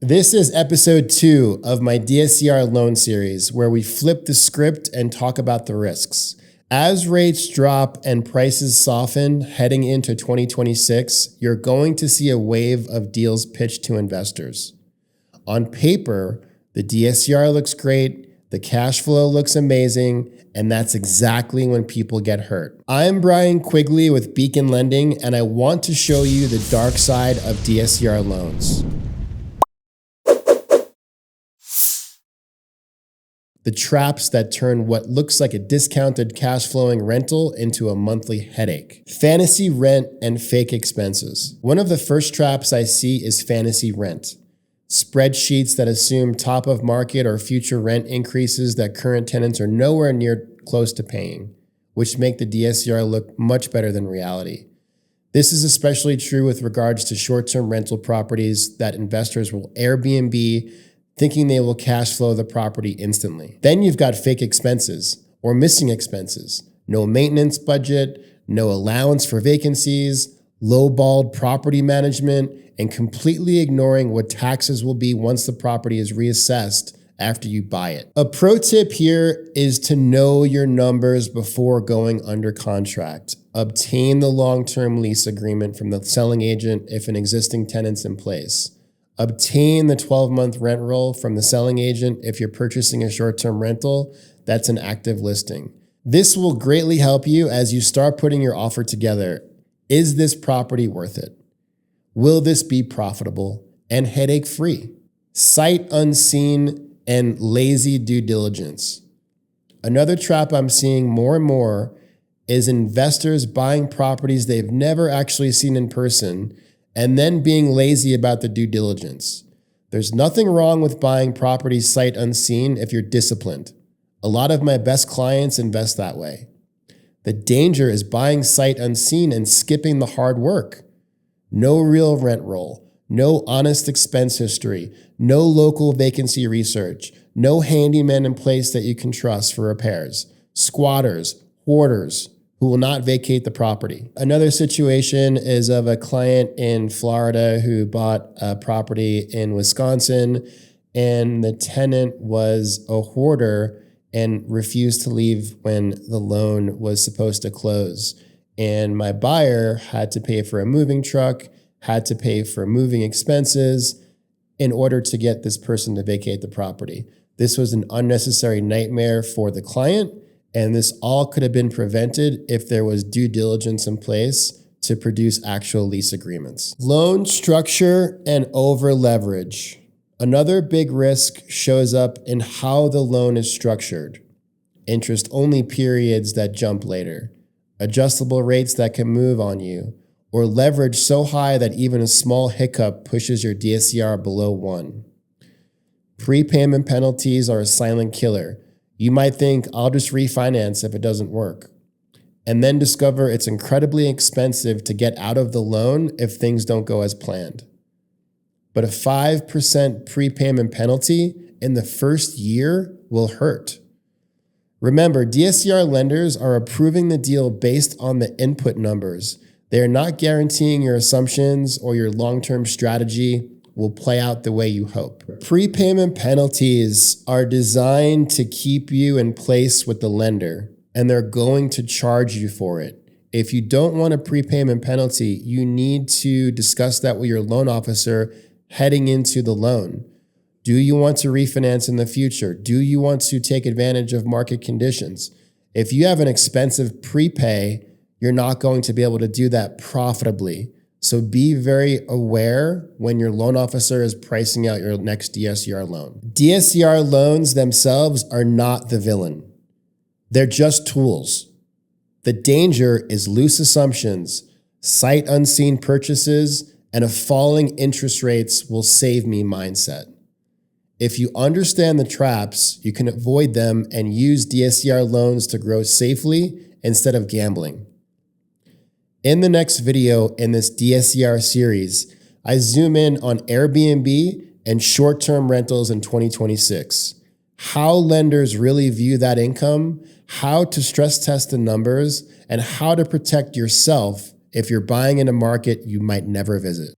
This is episode 2 of my DSCR loan series, where we flip the script and talk about the risks. As rates drop and prices soften heading into 2026, you're going to see a wave of deals pitched to investors. On paper, the DSCR looks great, the cash flow looks amazing, and that's exactly when people get hurt. I'm Brian Quigley with Beacon Lending, and I want to show you the dark side of DSCR loans. The traps that turn what looks like a discounted cash flowing rental into a monthly headache. Fantasy rent and fake expenses. One of the first traps I see is fantasy rent. Spreadsheets that assume top of market or future rent increases that current tenants are nowhere near close to paying, which make the DSCR look much better than reality. This is especially true with regards to short-term rental properties that investors will Airbnb, thinking they will cash flow the property instantly. Then you've got fake expenses or missing expenses. No maintenance budget, no allowance for vacancies, low-balled property management, and completely ignoring what taxes will be once the property is reassessed after you buy it. A pro tip here is to know your numbers before going under contract. Obtain the long-term lease agreement from the selling agent if an existing tenant's in place. Obtain the 12-month rent roll from the selling agent if you're purchasing a short-term rental that's an active listing. This will greatly help you as you start putting your offer together. Is this property worth it? Will this be profitable and headache-free? Sight unseen and lazy due diligence. Another trap I'm seeing more and more is investors buying properties they've never actually seen in person and then being lazy about the due diligence. There's nothing wrong with buying properties sight unseen if you're disciplined. A lot of my best clients invest that way. The danger is buying sight unseen and skipping the hard work. No real rent roll, no honest expense history, no local vacancy research, no handyman in place that you can trust for repairs, squatters, hoarders who will not vacate the property. Another situation is of a client in Florida who bought a property in Wisconsin, and the tenant was a hoarder and refused to leave when the loan was supposed to close. And my buyer had to pay for a moving truck, had to pay for moving expenses in order to get this person to vacate the property. This was an unnecessary nightmare for the client, and this all could have been prevented if there was due diligence in place to produce actual lease agreements. Loan structure and over leverage. Another big risk shows up in how the loan is structured. Interest-only periods that jump later, adjustable rates that can move on you, or leverage so high that even a small hiccup pushes your DSCR below 1. Prepayment penalties are a silent killer. You might think, I'll just refinance if it doesn't work, and then discover it's incredibly expensive to get out of the loan if things don't go as planned. But a 5% prepayment penalty in the first year will hurt. Remember, DSCR lenders are approving the deal based on the input numbers. They are not guaranteeing your assumptions or your long-term strategy will play out the way you hope. Prepayment penalties are designed to keep you in place with the lender, and they're going to charge you for it. If you don't want a prepayment penalty, you need to discuss that with your loan officer heading into the loan. Do you want to refinance in the future? Do you want to take advantage of market conditions? If you have an expensive prepay, you're not going to be able to do that profitably. So be very aware when your loan officer is pricing out your next DSCR loan. DSCR loans themselves are not the villain. They're just tools. The danger is loose assumptions, sight unseen purchases, and a falling interest rates will save me mindset. If you understand the traps, you can avoid them and use DSCR loans to grow safely instead of gambling. In the next video in this DSCR series, I zoom in on Airbnb and short-term rentals in 2026, how lenders really view that income, how to stress test the numbers, and how to protect yourself if you're buying in a market you might never visit.